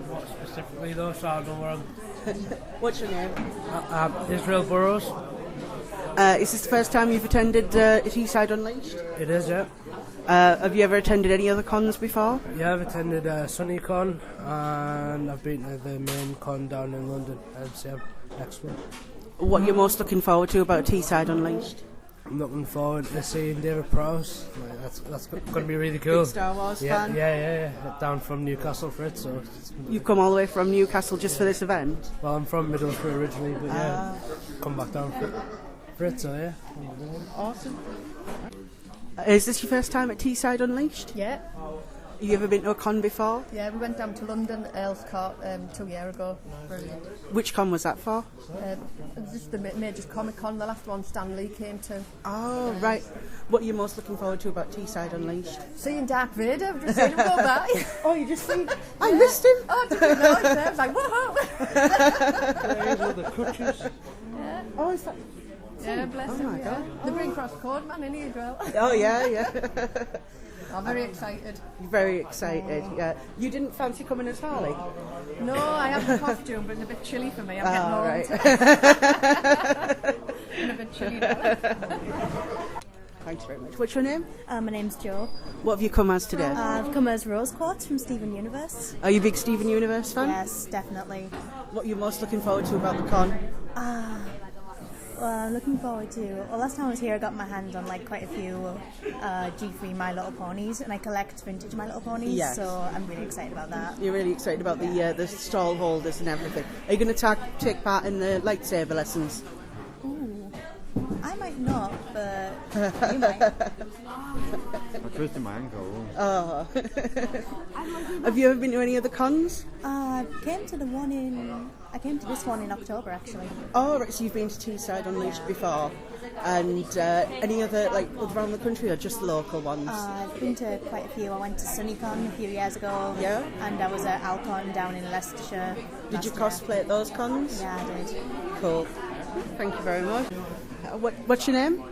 What specifically though, so I don't know where I'm... What's your name? Israel Burrows. Is this the first time you've attended Teesside Unleashed? It is, yeah. Have you ever attended any other cons before? Yeah, I've attended SunnyCon and I've been to the main con down in London, MCM, next one. What are you most looking forward to about Teesside Unleashed? I'm looking forward to seeing David Prowse. Like, that's going to be really cool. Big Star Wars fan? Yeah. Down from Newcastle for it, so... You've come all the way from Newcastle just for this event? Well, I'm from Middlesbrough originally, but yeah, come back down for it, so yeah. Awesome. Is this your first time at Teesside Unleashed? Yeah. Have you ever been to a con before? Yeah, we went down to London, Earls Court, 2 years ago. Brilliant. Which con was that for? It was just the major Comic Con, the last one Stan Lee came to. Oh, right. What are you most looking forward to about Teesside Unleashed? Seeing Darth Vader, I've just seen him go by. Oh, you just seen... I missed him! Oh, I didn't know, I was like, whoa! The crutches. Yeah. Oh, is that... Yeah, bless him, my God. The Green Cross Code man, isn't he, as well? Oh, yeah. I'm very excited. Very excited, yeah. You didn't fancy coming as Harley? No, I have the costume, but it's a bit chilly for me. I'm getting old. Right. I'm a bit chilly now. Thanks very much. What's your name? My name's Jo. What have you come as today? I've come as Rose Quartz from Steven Universe. Are you a big Steven Universe fan? Yes, definitely. What are you most looking forward to about the con? Well, I'm looking forward to... Well, last time I was here, I got my hands on quite a few G3 My Little Ponies, and I collect vintage My Little Ponies, Yes. so I'm really excited about that. You're really excited about the stall holders and everything. Are you going to take part in the lightsaber lessons? Ooh, I might not, but you might. I twisted my ankle. Oh. Have you ever been to any other cons? I came to this one in October, actually. Oh, right, so you've been to Teesside Unleashed before. And any other, around the country or just local ones? I've been to quite a few. I went to SunnyCon a few years ago. Yeah? And I was at Alcon down in Leicestershire. Did you last year. cosplay at those cons? Yeah, I did. Cool. Thank you very much. What's your name?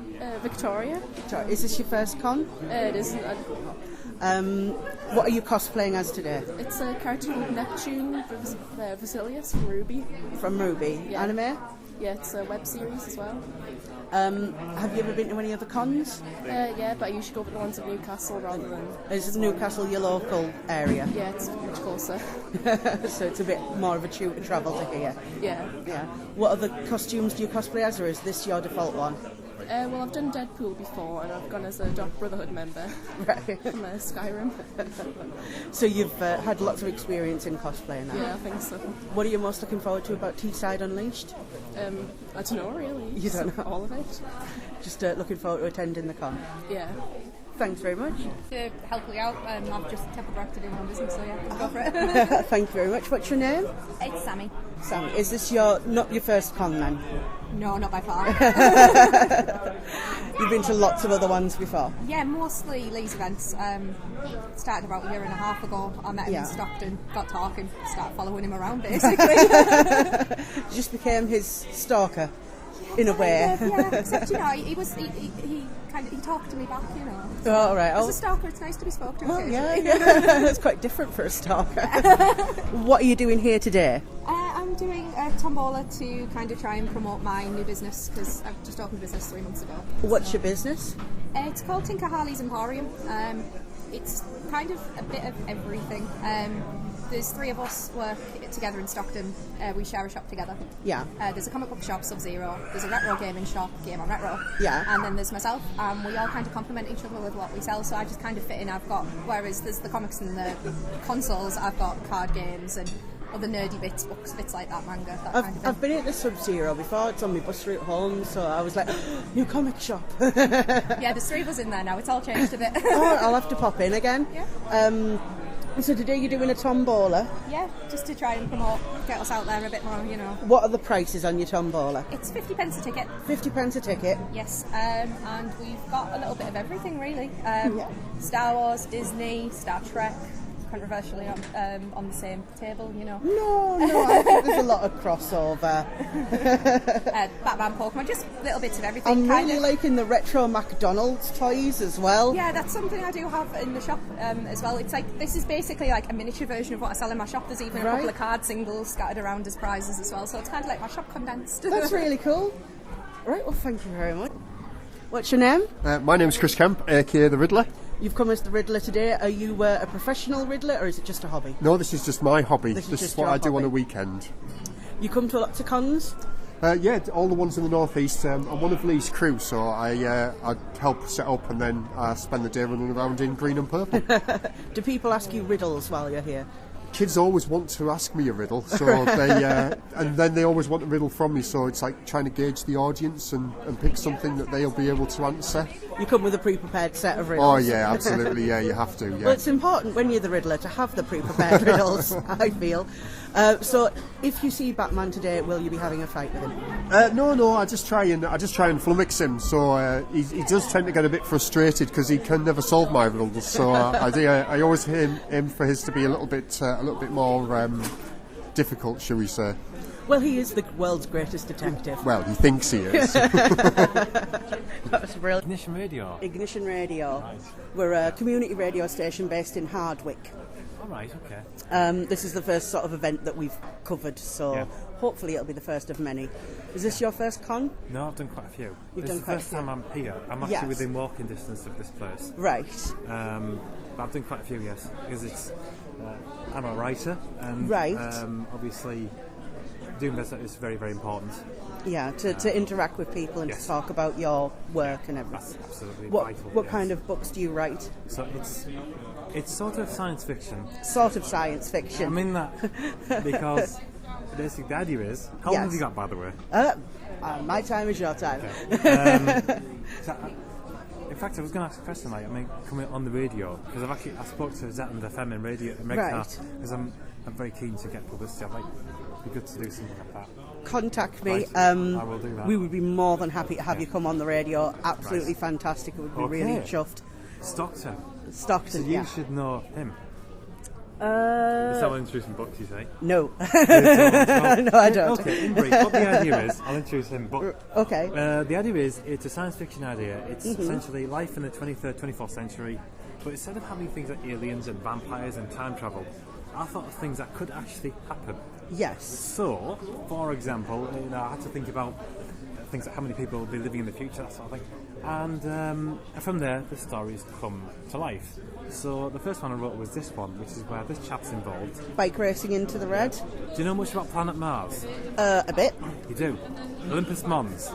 Victoria. Is this your first con? It is. What are you cosplaying as today? It's a cartoon called Neptune, Vasilius from Ruby. From Ruby? Yeah. Anime? Yeah, it's a web series as well. Have you ever been to any other cons? Yeah, but I usually go for the ones in Newcastle rather than... Is Newcastle your local area? Yeah, it's much closer. So it's a bit more of a chew to travel to here? Yeah. What other costumes do you cosplay as, or is this your default one? Well, I've done Deadpool before, and I've gone as a Dark Brotherhood member Right. from Skyrim. So you've had lots of experience in cosplaying now? Yeah, I think so. What are you most looking forward to about Teesside Unleashed? I don't know, really. You don't know? All of it. Just looking forward to attending the con? Yeah. Thanks very much. To help you out, I've just temple directed in my business, so yeah, go for it. Thank you very much. What's your name? It's Sammy. Sam, is this not your first con then? No, not by far. You've been to lots of other ones before? Yeah, mostly Lee's events. Started about a year and a half ago. I met him in Stockton, got talking, started following him around basically. Just became his stalker, in a way. Yeah, except he talked to me back, Oh, right. As a stalker, it's nice to be spoken to. Oh, yeah. It's quite different for a stalker. What are you doing here today? I'm doing a tombola to kind of try and promote my new business because I've just opened a business 3 months ago. What's your business? It's called Tinker Harley's Emporium. It's kind of a bit of everything. There's 3 of us work together in Stockton. We share a shop together. Yeah. There's a comic book shop, Sub-Zero. There's a retro gaming shop, Game on Retro. Yeah. And then there's myself. We all kind of complement each other with what we sell. So I just kind of fit in. Whereas there's the comics and the consoles, I've got card games and other nerdy bits, books, bits like that, manga, that kind of thing. I've been at the Sub-Zero before. It's on my bus route home, so I was like, new comic shop. Yeah, there's 3 of us in there now. It's all changed a bit. Oh, I'll have to pop in again. Yeah. So today you're doing a tombola. Yeah, just to try and get us out there a bit more, What are the prices on your tombola? It's 50 pence a ticket. 50 pence a ticket? Yes, and we've got a little bit of everything really. Star Wars, Disney, Star Trek, controversially on the same table, you know. No, I think there's a lot of crossover. Batman, Pokemon, just little bits of everything. I'm really liking the retro McDonald's toys as well. Yeah, that's something I do have in the shop as well. It's like, this is basically like a miniature version of what I sell in my shop. There's even a couple of card singles scattered around as prizes as well, so it's kind of like my shop condensed. That's really cool. Right, well, thank you very much. What's your name? My name's Chris Kemp, aka The Riddler. You've come as the Riddler today. Are you a professional Riddler, or is it just a hobby? No, this is just my hobby. This is what I do on a weekend. You come to lots of cons? Yeah, all the ones in the northeast. I'm one of Lee's crew, so I help set up and then spend the day running around in green and purple. Do people ask you riddles while you're here? Kids always want to ask me a riddle, so they and then they always want a riddle from me. So it's like trying to gauge the audience and pick something that they'll be able to answer. You come with a pre-prepared set of riddles. Oh yeah, absolutely. Yeah, you have to. Yeah. Well, it's important when you're the Riddler to have the pre-prepared riddles. I feel. So, if you see Batman today, will you be having a fight with him? No. I just try and flummox him. So he does tend to get a bit frustrated because he can never solve my riddles. So I always aim for his to be a little bit more difficult, shall we say? Well, he is the world's greatest detective. Well, he thinks he is. That's brilliant. Ignition Radio. Ignition Radio. Right. We're a community radio station based in Hardwick. All right, okay. This is the first sort of event that we've covered, so hopefully it'll be the first of many. Is this your first con? No, I've done quite a few. You've this done is quite the first time I'm here. I'm actually within walking distance of this place. Right. But I've done quite a few, yes, because it's I'm a writer, and obviously doing this is very, very important. Yeah, to interact with people and to talk about your work and everything. That's absolutely vital. What kind of books do you write? So it's sort of science fiction. Sort of science fiction. I mean that because basically the idea is, how long have you got, by the way? My time is your time. Okay. In fact, I was going to ask a question, coming on the radio, because I spoke to Zet and the FM in radio because I'm very keen to get publicity. It'd be good to do something like that. Contact me. Right. I will do that. We would be more than happy to have you come on the radio. Absolutely fantastic. It would be really chuffed. Stockton. So you should know him. It's not introducing books, you say? No. No, I don't. Okay, in brief, what the idea is, I'll introduce him. But, okay. The idea is, it's a science fiction idea. It's essentially life in the 23rd, 24th century, but instead of having things like aliens and vampires and time travel, I thought of things that could actually happen. Yes. So, for example, I had to think about things like how many people will be living in the future, that sort of thing. And from there, the stories come to life. So the first one I wrote was this one, which is where this chap's involved. Bike racing into the red. Do you know much about planet Mars? A bit. You do? Olympus Mons.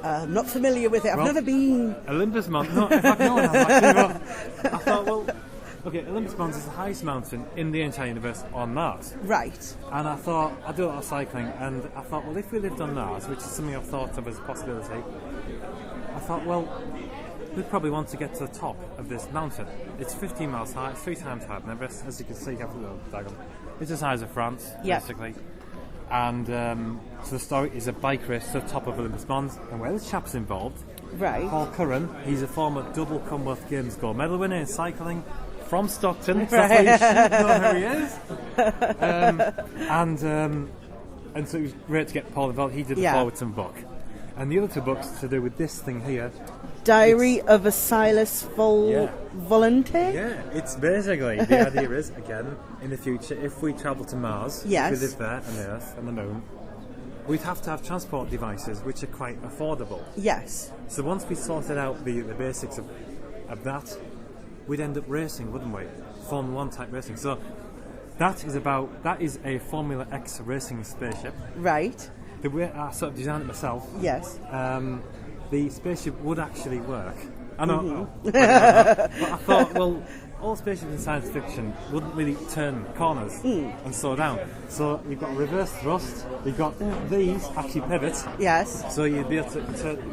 I'm not familiar with it. I've never been. Olympus Mons. No, in fact, no one has actually. But I thought, well, okay, Olympus Mons is the highest mountain in the entire universe on Mars. Right. And I thought, I do a lot of cycling, and I thought, well, if we lived on Mars, which is something I've thought of as a possibility, I thought, well, we'd probably want to get to the top of this mountain. It's 15 miles high, it's 3 times higher than Everest, as you can see, you have a little diagram. It's the size of France, basically. And so the story is a bike race to the top of Olympus Mons, and where this chap's involved, Paul Curran, he's a former double Commonwealth Games gold medal winner in cycling from Stockton, so that's why you should know who he is. And so it was great to get Paul involved. He did the Forwardson book. And the other 2 books to do with this thing here. Diary of a Silas Volunteer? Yeah, it's basically, the idea is, again, in the future, if we travel to Mars, if we live there, and Earth, and the Moon, we'd have to have transport devices which are quite affordable. Yes. So once we sorted out the basics of that, we'd end up racing, wouldn't we? Formula 1 type racing. So that is a Formula X racing spaceship. Right. The way I sort of designed it myself. Yes. The spaceship would actually work. I know. But I thought, well, all spaceships in science fiction wouldn't really turn corners and slow down. So you've got reverse thrust, you've got these actually pivots. Yes. So you'd be able to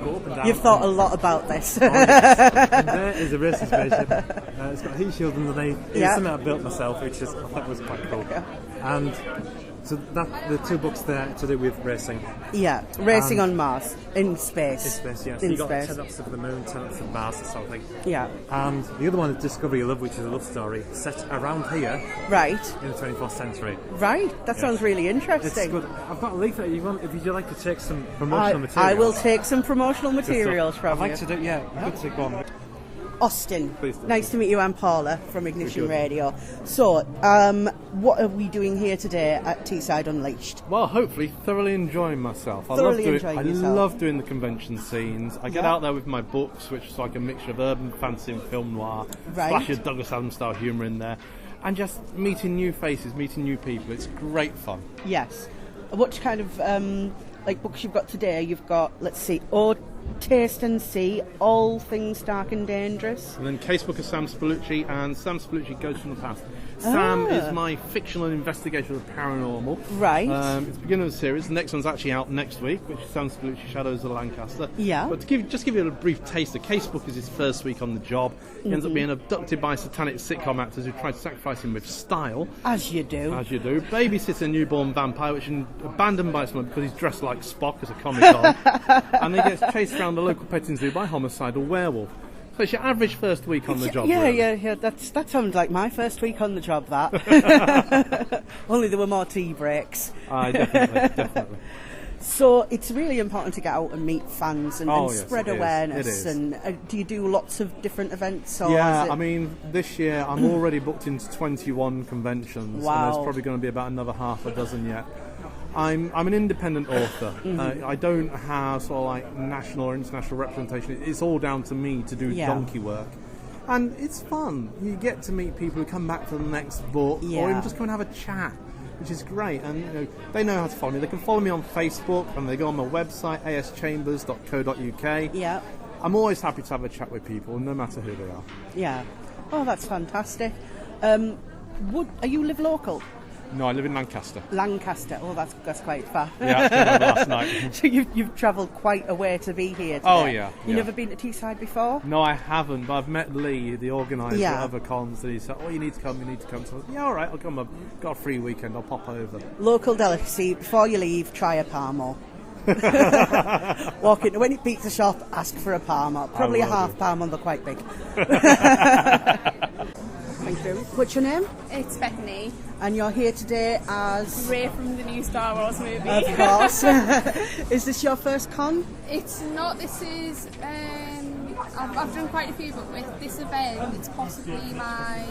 go up and down. You've thought a lot about this. Yes. And there is a racing spaceship. It's got a heat shield underneath. It's something I built myself, which I thought was quite cool. Yeah. And So the two books there to do with racing. Yeah, racing on Mars, in space. In space, yes. In You got space. 10 Opposites of the Moon, 10 Opposites of Mars, or something. Yeah. And the other one is Discovery of Love, which is a love story set around here Right. in the 24th century. Right. That sounds really It's interesting. good. I've got a leaflet. If you'd like to take some promotional material. I will take some promotional Good stuff. materials from I'd like you. to do, yeah. Good to go on. Austin, Please do. nice to meet you. I'm Paula from Ignition Good. Radio. So, what are we doing here today at Teesside Unleashed? Well, hopefully thoroughly enjoying myself. Thoroughly enjoying yourself. I love doing the convention scenes. I get Yeah. out there with my books, which is like a mixture of urban fantasy and film noir. Right. Flash of Douglas Adams style humour in there. And just meeting new faces, meeting new people. It's great fun. Yes. What kind of like books you've got today? You've got, let's see, Oh, Taste and See, All Things Dark and Dangerous. And then Casebook of Sam Spallucci and Sam Spallucci Goes from the Past. Sam is my fictional investigator of the paranormal. Right. It's the beginning of the series. The next one's actually out next week, which is Sam Spallucci Shadows of Lancaster. Yeah. But to give you a brief taste, the Casebook is his first week on the job. He ends up being abducted by satanic sitcom actors who try to sacrifice him with style. As you do. As you do. Babysits a newborn vampire, which is abandoned by someone because he's dressed like Spock as a Comic-Con. And then gets chased around the local petting zoo by a homicidal werewolf. So it's your average first week on the job. Yeah, really. yeah. That sounds like my first week on the job, that. Only there were more tea breaks. Aye, definitely. So it's really important to get out and meet fans and Yes, spread it is. awareness. It is. And do you do lots of different events? Or Yeah, is it... I mean, this year I'm already booked into 21 conventions. Wow. And there's probably going to be about another half a dozen yet. I'm an independent author. I don't have sort of like national or international representation. It's all down to me to do donkey work. And it's fun. You get to meet people who come back for the next book or even just come and have a chat, which is great. And they know how to follow me. They can follow me on Facebook and they go on my website, aschambers.co.uk. Yeah. I'm always happy to have a chat with people, no matter who they are. Yeah. Oh, that's fantastic. Are you live local? No, I live in Lancaster. Lancaster. Oh, that's quite far. Yeah, I came over last night. So you've travelled quite a way to be here today. Oh, yeah. You've never been to Teesside before? No, I haven't, but I've met Lee, the organiser Yeah. of other cons, and he said, you need to come. So I was, yeah, all right, I'll come. I've got a free weekend, I'll pop over. Local delicacy. Before you leave, try a Parmo. Walk in, when it beats the shop, ask for a Parmo. Probably a half Parmo, they're quite big. Thank you. What's your name? It's Bethany. And you're here today as... Ray from the new Star Wars movie. Of course. Is this your first con? It's not. This is. I've done quite a few, but with this event, it's possibly my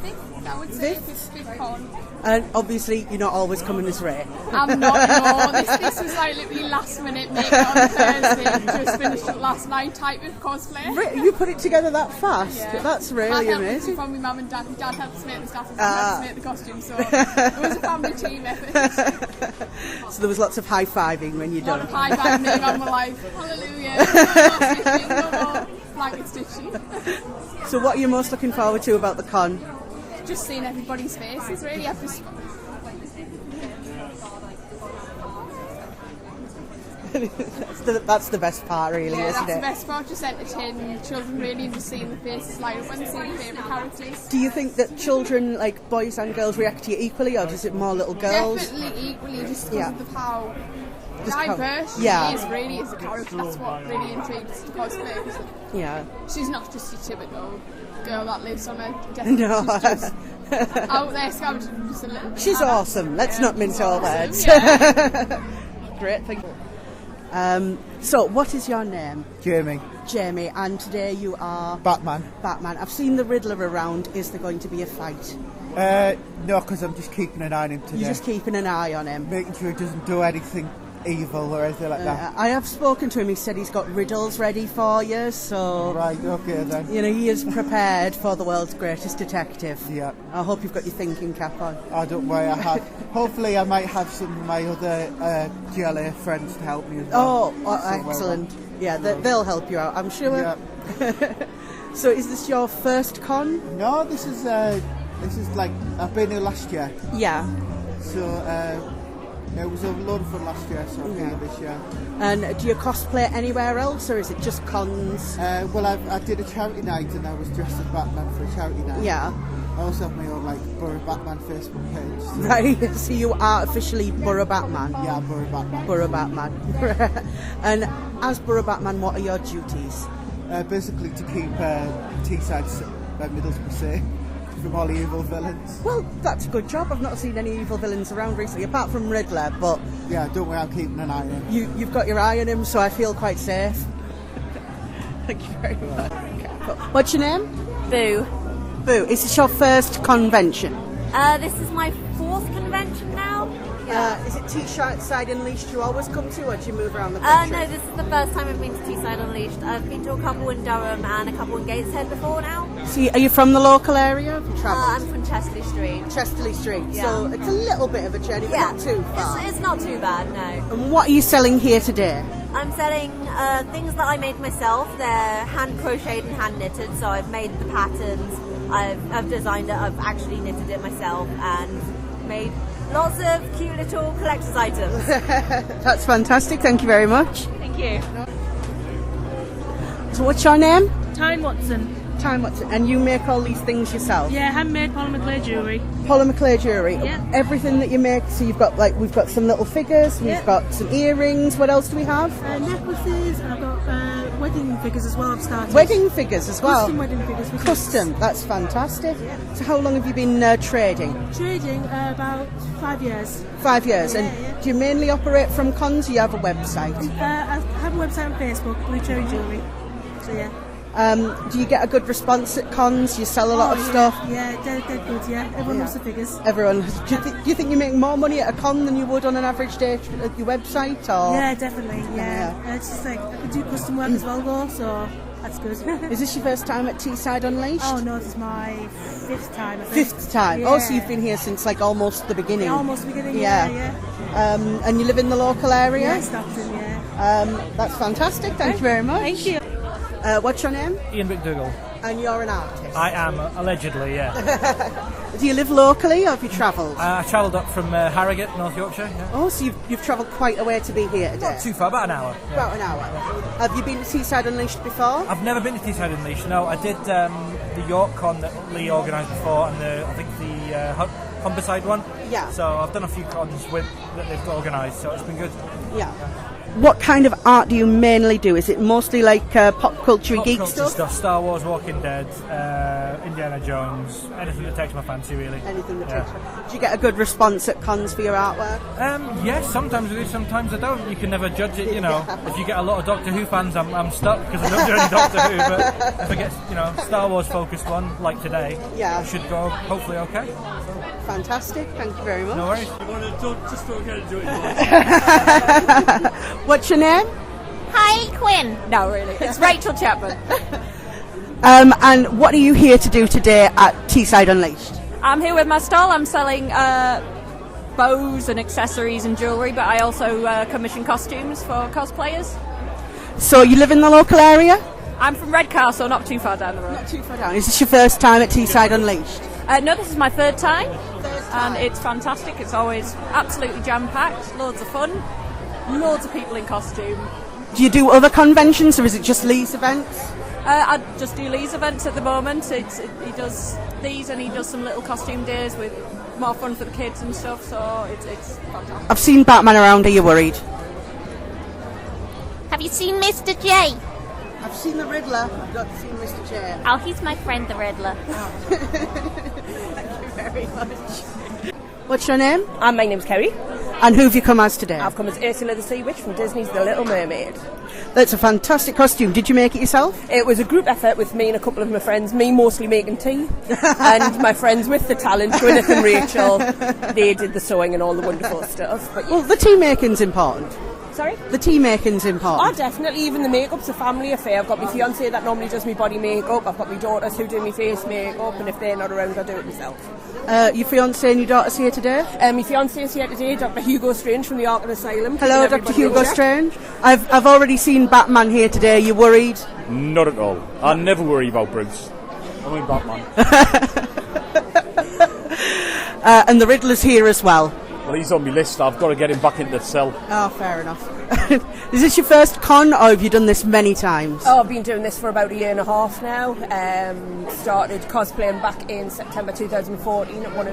fifth. I would say fifth con. And obviously, you're not always coming as Ray. I'm not. No, this was like literally last minute makeup on Thursday. Just finished it last night type of cosplay. You put it together that fast? Yeah. That's really I amazing. from my mum and dad. My dad helped us make the status, I helped us make the costume, so it was a family team effort. So there was lots of high-fiving when you're A lot done. of high five, me and my life. Hallelujah. No more blanket stitching. So what are you most looking forward to about the con? Just seeing everybody's faces, really. I've just... That's the best part, really, Yeah, isn't that's the it? best part, just entertaining children really and just seeing the faces light up when they see their favourite characters. Do you think that children, like boys and girls, react to you equally, or does it more little girls? Definitely equally, just because of how Just how- diverse she is really as a character. That's what really intrigues us to cosplay. 'Cause Yeah. she's not just your typical girl that lives on a death. No. She's just out there scavenging just a little. She's awesome. Let's not mince our words. Yeah. Great, thank you. So, what is your name? Jamie. Jamie, and today you are... Batman. Batman. I've seen the Riddler around. Is there going to be a fight? No, because I'm just keeping an eye on him today. You're just keeping an eye on him? Making sure he doesn't do anything evil or anything like that. I have spoken to him. He said he's got riddles ready for you, so... Right, okay then. You know, he is prepared for the world's greatest detective. Yeah. I hope you've got your thinking cap on. I don't worry, I have. Hopefully I might have some of my other jelly friends to help me as well. Excellent. Yeah, they'll help you out, I'm sure. Yeah. So is this your first con? No, this is like, I've been here last year. Yeah. So, it was a load of fun last year, so I'm here this year. And do you cosplay anywhere else, or is it just cons? Well, I did a charity night and I was dressed as Batman for a charity night. Yeah. I also have my own Borough Batman Facebook page. So. Right, so you are officially Borough Batman? Yeah, Borough Batman. Borough Batman. And as Borough Batman, what are your duties? Basically to keep Teesside Middlesbrough safe from all the evil villains. Well, that's a good job. I've not seen any evil villains around recently, apart from Riddler, but... Yeah, don't worry, I'm keeping an eye on him. You've got your eye on him, so I feel quite safe. Thank you very much. What's your name? Boo. Boo, is this your first convention? This is my 4th convention now. Is it Teesside Unleashed you always come to, or do you move around the country? No, this is the first time I've been to Teesside Unleashed. I've been to a couple in Durham and a couple in Gateshead before now. See, are you from the local area? Have you travelled? I'm from Chesterley Street. Chesterley Street, Yeah. so it's a little bit of a journey, but not too far. It's not too bad, no. And what are you selling here today? I'm selling things that I made myself. They're hand crocheted and hand knitted, so I've made the patterns, I've designed it, I've actually knitted it myself and made lots of cute little collector's items. That's fantastic, thank you very much. Thank you. So what's your name? Tyne Watson. Tyne Watson. And you make all these things yourself? Yeah, handmade Paula Blackburn jewellery. Paula Blackburn jewellery. Yeah. Everything that you make, so you've got we've got some little figures, we've got some earrings, what else do we have? Necklaces, and I've got wedding figures as well, I've started. Wedding figures as well? Custom wedding figures. Custom, that's fantastic. Yeah. So how long have you been trading? Trading, about 5 years. 5 years, Yeah, and yeah. do you mainly operate from cons, or you have a website? I have a website on Facebook, Blue Cherry Jewellery. So yeah. Do you get a good response at cons? You sell a lot of stuff? Yeah, dead good, yeah. Everyone loves the figures. Everyone. Do you think you make more money at a con than you would on an average day at your website? Or? Yeah, definitely, yeah. It's just I can do custom work as well though, so that's good. Is this your first time at Teesside Unleashed? Oh no, this is my 5th time, I think. 5th time? Yeah. Oh, so you've been here since almost the beginning? Yeah, almost the beginning, yeah. And you live in the local area? Yeah, Stockton, yeah. That's fantastic, thank you very much. Thank you. What's your name? Ian McDougall. And you're an artist? I am, allegedly, yeah. Do you live locally or have you travelled? I travelled up from Harrogate, North Yorkshire. Yeah. Oh, so you've travelled quite a way to be here today? Not too far, about an hour. Yeah. About an hour. Have you been to Teesside Unleashed before? I've never been to Teesside Unleashed, no. I did the York Con that Lee organised before and I think the Humberside one. Yeah. So I've done a few cons that they've organised, so it's been good. Yeah. What kind of art do you mainly do? Is it mostly pop culture geek stuff? Star Wars, Walking Dead, Indiana Jones, anything that takes my fancy, really. Anything that takes Do you get a good response at cons for your artwork? Yes, sometimes I do, sometimes I don't. You can never judge it, you know. If you get a lot of Doctor Who fans, I'm stuck because I don't do any Doctor Who. But if I get, Star Wars focused one like today, I should go hopefully okay. Fantastic, thank you very much. No worries. Just don't get to do it. What's your name? Hi, Quinn. No, really. It's Rachel Chapman. And what are you here to do today at Teesside Unleashed? I'm here with my stall. I'm selling bows and accessories and jewellery, but I also commission costumes for cosplayers. So you live in the local area? I'm from Redcastle, not too far down the road. Not too far down. Is this your first time at Teesside Unleashed? No, this is my third time, and it's fantastic. It's always absolutely jam-packed, loads of fun, loads of people in costume. Do you do other conventions, or is it just Lee's events? I just do Lee's events at the moment. He does these, and he does some little costume days with more fun for the kids and stuff, so it's fantastic. I've seen Batman around. Are you worried? Have you seen Mr. J? I've seen the Riddler. I've not seen Mr. J. Oh, he's my friend, the Riddler. Thank you very much. What's your name? My name's Kerry. And who have you come as today? I've come as Ursula the Sea Witch from Disney's The Little Mermaid. That's a fantastic costume. Did you make it yourself? It was a group effort with me and a couple of my friends, me mostly making tea, and my friends with the talent, Gwyneth and Rachel. They did the sewing and all the wonderful stuff. But Well, the tea making's important. Sorry? The tea making's important. Oh, definitely. Even the makeup's a family affair. I've got my fiancé that normally does my body makeup. I've got my daughters who do my face makeup, and if they're not around, I do it myself. Your fiancé and your daughter's here today? My fiancé is here today, Dr. Hugo Strange from the Arkham Asylum. Hello, Dr. Hugo Strange. I've already seen Batman here today. Are you worried? Not at all. I never worry about Bruce. I'm in Batman. And the Riddler's here as well. well, he's on my list. I've got to get him back into the cell. Oh, fair enough. Is this your first con, or have you done this many times? Oh, I've been doing this for about a year and a half now. Started cosplaying back in September 2014 at one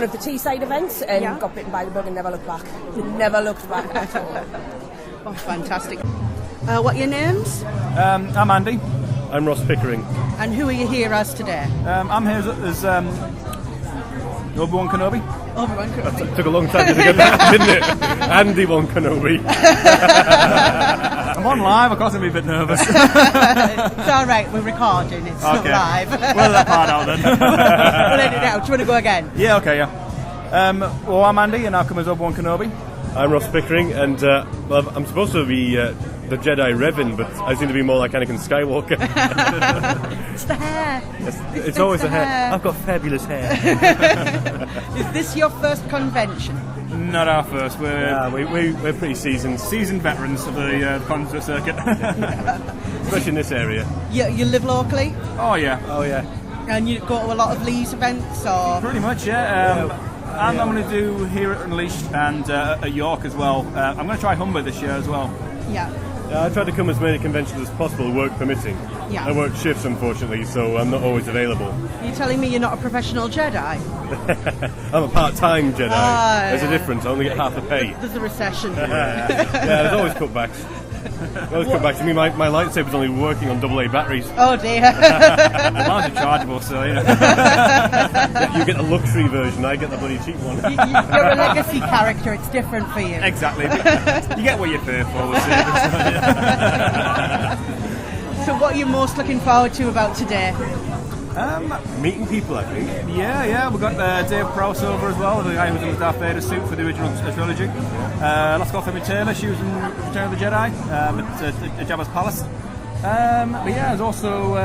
of the Teesside events, and got bitten by the bug and never looked back. Never looked back at all. Oh, fantastic. What are your names? I'm Andy. I'm Ross Pickering. And who are you here as today? I'm here as Obi-Wan Kenobi. Obi-Wan Kenobi. It took a long time to get that, didn't it? Andy Wan Kenobi. I'm on live, of course I'm a bit nervous. It's alright, we're recording, it's not live. We'll let that part out then. We'll edit it out. Do you want to go again? Yeah, okay, yeah. Well, I'm Andy, and I'll come as Obi-Wan Kenobi. I'm Ross Pickering, and well, I'm supposed to be the Jedi Revan, but I seem to be more like Anakin Skywalker. It's the hair. It's always the hair. I've got fabulous hair. Is this your first convention? Not our first. We're pretty seasoned veterans of the concert circuit. Especially in this area. You live locally? Oh yeah. And you go to a lot of Lee's events, or? Pretty much, yeah. I'm going to do here at Unleashed and at York as well. I'm going to try Humber this year as well. Yeah. I try to come as many conventions as possible, work permitting. Yeah. I work shifts, unfortunately, so I'm not always available. You're telling me you're not a professional Jedi? I'm a part-time Jedi. There's a difference. I only get half the pay. There's a recession. Yeah, there's always cutbacks. To me, my lightsaber's only working on AA batteries. Oh dear. Mine's rechargeable, so you know. You get the luxury version, I get the bloody cheap one. You're a legacy character, it's different for you. Exactly. You get what you pay for. So what are you most looking forward to about today? Meeting people, I think. Yeah. We've got Dave Prowse over as well, the guy who was in the Darth Vader suit for the original trilogy. Let's go for Femi Taylor, she was in Return of the Jedi at Jabba's Palace. But yeah, there's also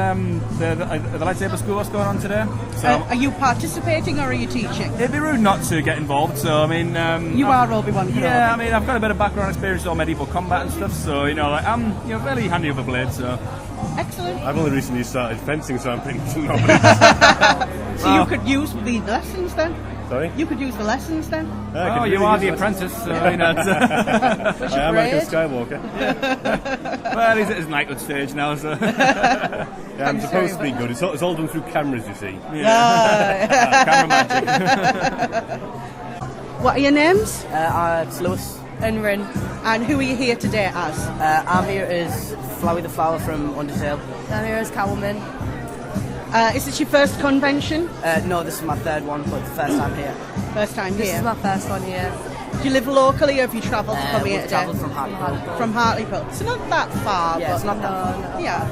the lightsaber school that's going on today. So are you participating or are you teaching? It'd be rude not to get involved. So I mean, you are Obi-Wan Kenobi. Yeah, I mean, I've got a bit of background experience on medieval combat and stuff. So I'm fairly handy with a blade. So. Excellent. I've only recently started fencing, so I'm pretty much So you could use the lessons then? Sorry? You could use the lessons then? You are the apprentice, so you know. I am Anakin Skywalker. Well, he's at his knighthood stage now, so. Yeah, I'm supposed to be good. It's all done through cameras, you see. Camera magic. What are your names? It's Lewis. And Rin. And who are you here today as? I'm here as Flowey the Flower from Undertale. I'm here as Catwoman. Is this your first convention? No, this is my third one, but the first time here. First time here? This is my first one here. Do you live locally or have you travelled to come here today? Travelled from Hartlepool. From Hartlepool. It's not that far. Yeah, it's not that far. No. Yeah.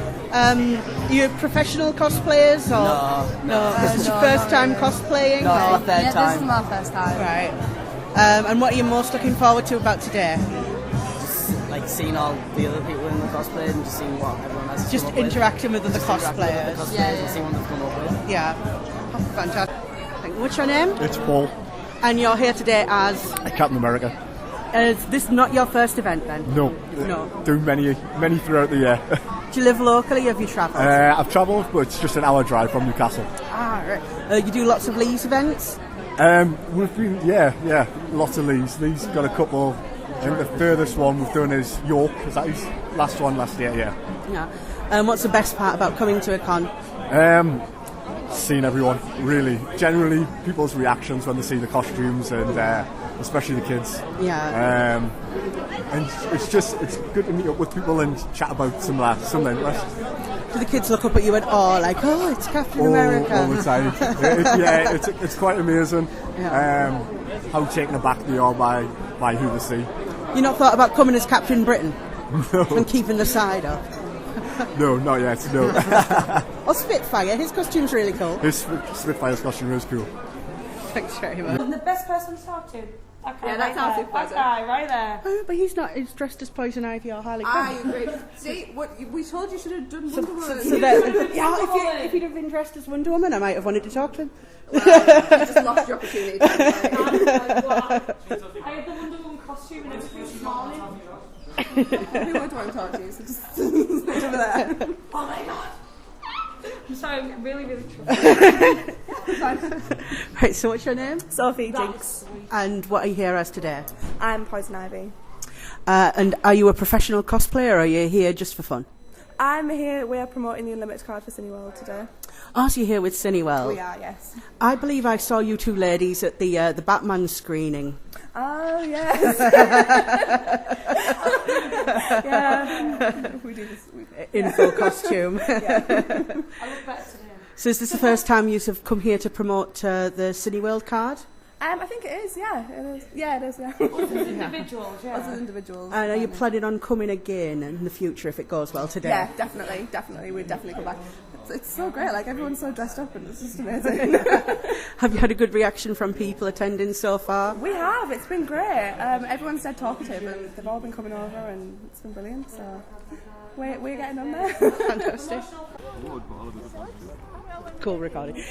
You're professional cosplayers? Or? No. This is your first time cosplaying? No, it's my third time. This is my first time. Right. And what are you most looking forward to about today? Just like seeing all the other people in the cosplay and just seeing what everyone has to Just come up interacting with other Just cosplayers. and seeing what they've come up with. Yeah. Oh, fantastic. What's your name? It's Paul. And you're here today as? Captain America. Is this not your first event then? No. Do many throughout the year. Do you live locally or have you travelled? I've travelled, but it's just an hour drive from Newcastle. Right. You do lots of Lee's events? We've been, lots of Lee's. Lee's got a couple. I think the furthest one we've done is York. Is that his last one last year? Yeah. What's the best part about coming to a con? Seeing everyone, really. Generally, people's reactions when they see the costumes and especially the kids. Yeah. And it's good to meet up with people and chat about some interests. Do the kids look up at you and like, oh, it's Captain America? All the time. It's quite amazing how taken aback they are by who they see. You not thought about coming as Captain Britain? No. And keeping the side up? No, not yet, no. Or Spitfire, his costume's really cool. Spitfire's costume is cool. Thanks very much. The best person to talk to. That guy that's our supervisor. That guy right there. Oh, but he's dressed as Poison Ivy or Harley Quinn. I agree. See, what we told you should have done Wonder Woman. If you'd have been dressed as Wonder Woman, I might have wanted to talk to him. You just lost your opportunity. I had the Wonder Woman costume and it was this morning. Who do I want to talk to? So just over there. Oh my god! I'm sorry, I'm really, really troubled. Right, so what's your name? Sophie Jinx. And what are you here as today? I'm Poison Ivy. And are you a professional cosplayer or are you here just for fun? I'm here, we are promoting the Unlimited card for Cineworld today. Oh, so you're here with Cineworld? We are, yes. I believe I saw you two ladies at the Batman screening. Oh, yes. Yeah. We do this. In full costume. Yeah. I look better today. So is this the first time you have come here to promote the Cineworld card? I think it is, yeah. It is. Yeah, it is, yeah. Us as individuals, yeah. Us as individuals. And are you planning on coming again in the future if it goes well today? Yeah, definitely. We'd definitely come back. It's so great, like everyone's so dressed up and it's just amazing. Have you had a good reaction from people attending so far? We have, it's been great. Everyone's dead talkative and they've all been coming over and it's been brilliant, so we're getting on there. Fantastic. Cool recording.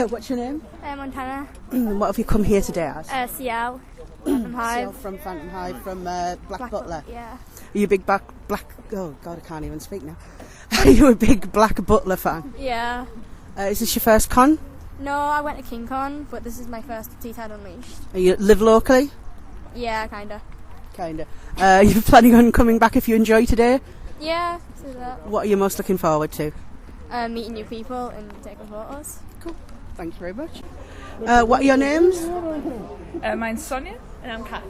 What's your name? Montana. What have you come here today as? CL. Phantom Hive. CL from Phantom Hive, from Black Butler. Yeah. Are you a big black... Oh, God, I can't even speak now. Are you a big Black Butler fan? Yeah. Is this your first con? No, I went to King Con, but this is my first Teesside Unleashed. You live locally? Yeah, kinda. Kinda. Are you planning on coming back if you enjoy today? Yeah, do that. What are you most looking forward to? Meeting new people and taking photos. Cool. Thank you very much. What are your names? Mine's Sonia and I'm Kat.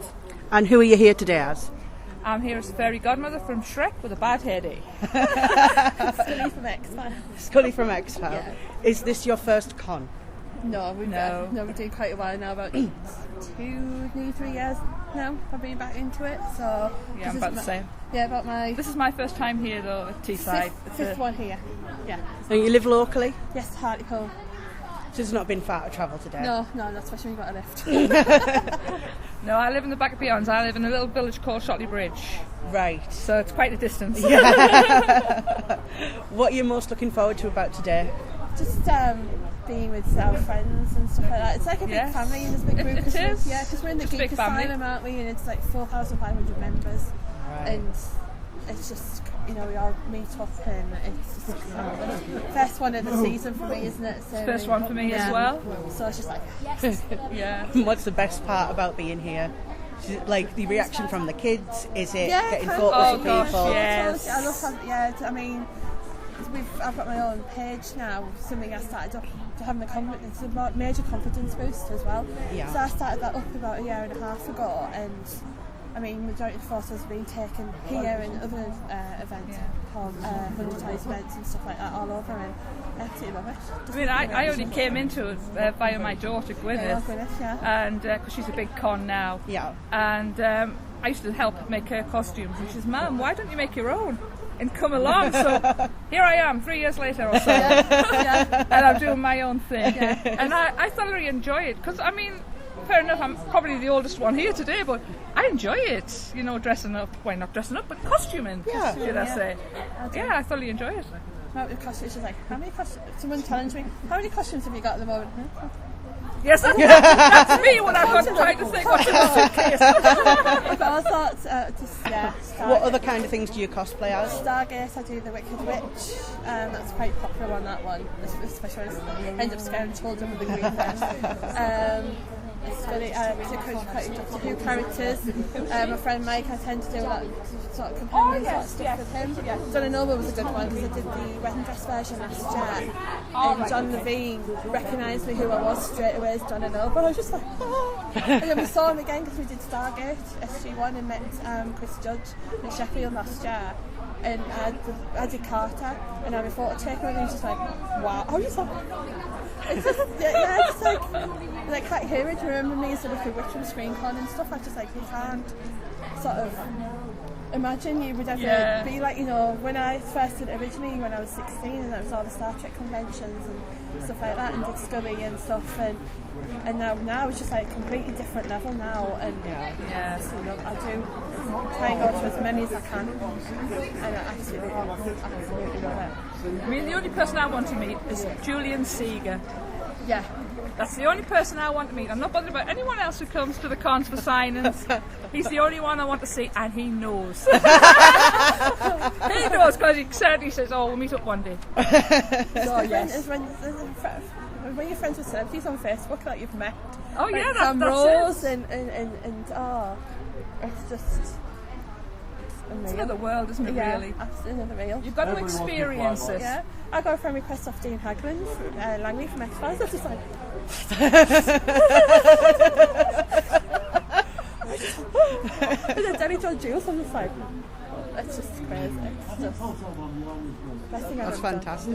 And who are you here today as? I'm here as a fairy godmother from Shrek with a bad hair day. Scully from X-Files. Scully from X-Files. Yeah. Is this your first con? No, we're doing quite a while now, about 2, nearly 3 years now. I've been back into it, so... Yeah, I'm about the same. Yeah, about my... This is my first time here though at Teesside. Fifth one here, yeah. And you live locally? Yes, Hartlepool. So it's not been far to travel today? No, not especially when you've got a lift. No, I live in the back of Beyonds. I live in a little village called Shotley Bridge. Right. So it's quite a distance. Yeah. What are you most looking forward to about today? Just being with our friends and stuff like that. It's like a big family in this big group. It is. Yeah, because we're in the Just Geek big family. Asylum, aren't we? And it's like 4,500 members. Right. And it's just, we all meet up and it's just first one of the season for me, isn't it? So First one for me as well. So it's just like, yes. Yeah. What's the best part about being here? Is it like the reaction from the kids? Is it getting kind photos of. of people? Yes. I love having, I mean, I've got my own page now, something I started up to having it's a major confidence boost as well. Yeah. So I started that up about 1.5 years ago, and I mean, majority of photos have been taken here and other events, monetized events and stuff like that all over, and I absolutely love it. I mean, I only came into it via my daughter Gwyneth, and because she's a big con now. Yeah. And I used to help make her costumes, and she says, "Mum, why don't you make your own and come along?" So here I am, 3 years later or so, and I'm doing my own thing, and I thoroughly enjoy it because I mean. Fair enough, I'm probably the oldest one here today, but I enjoy it, dressing up. Well, not dressing up, but costuming, should I say. Yeah, I thoroughly enjoy it. About the costumes, she's like, how many costumes? Someone challenged me, how many costumes have you got at the moment? Yes, that's me when I've got trying to think what's in the suitcase. I've got all sorts, What other kind of things do you cosplay as? Stargate, I do the Wicked Witch, that's quite popular on that one, especially when I end up scaring children with the green hair. It's really quite Doctor Who characters. My friend Mike, I tend to do that sort of companion sort of stuff with him. John and Nova was a good one because I did the wedding dress version last year, and John Levine recognised me who I was straight away as John and Nova. I was just like, oh. And then we saw him again because we did Stargate SG1 and met Chris Judge in Sheffield last year. And I did Carter, and I had a photo taken, and he was just like, wow. I was just like, it's just, just like can't hear it. Remember me as a Wicked Witch from ScreenCon and stuff. I just you can't sort of imagine you would ever be like, when I first did it originally when I was 16, and that was all the Star Trek conventions and stuff like that, and did Scully and stuff, and now it's just like a completely different level now, and I do try and go to as many as I can, and I absolutely love it. I mean, the only person I want to meet is Julian Seeger. Yeah, that's the only person I want to meet. I'm not bothered about anyone else who comes to the cons for signings. He's the only one I want to see, and he knows. He knows because he certainly says, "Oh, we'll meet up one day." So yes. When you're friends with celebrities on Facebook that you've met, oh yeah, like that's Rose it. and oh, it's just. It's another world, isn't it? Yeah, really, absolutely another real. You've got to experience it. Yeah, I got a friend request off Dean Hagland, Langley from X-Files. I was just like, and then Danny John Jules, I'm just like, it's just crazy. It's just best thing I've ever done. That's fantastic.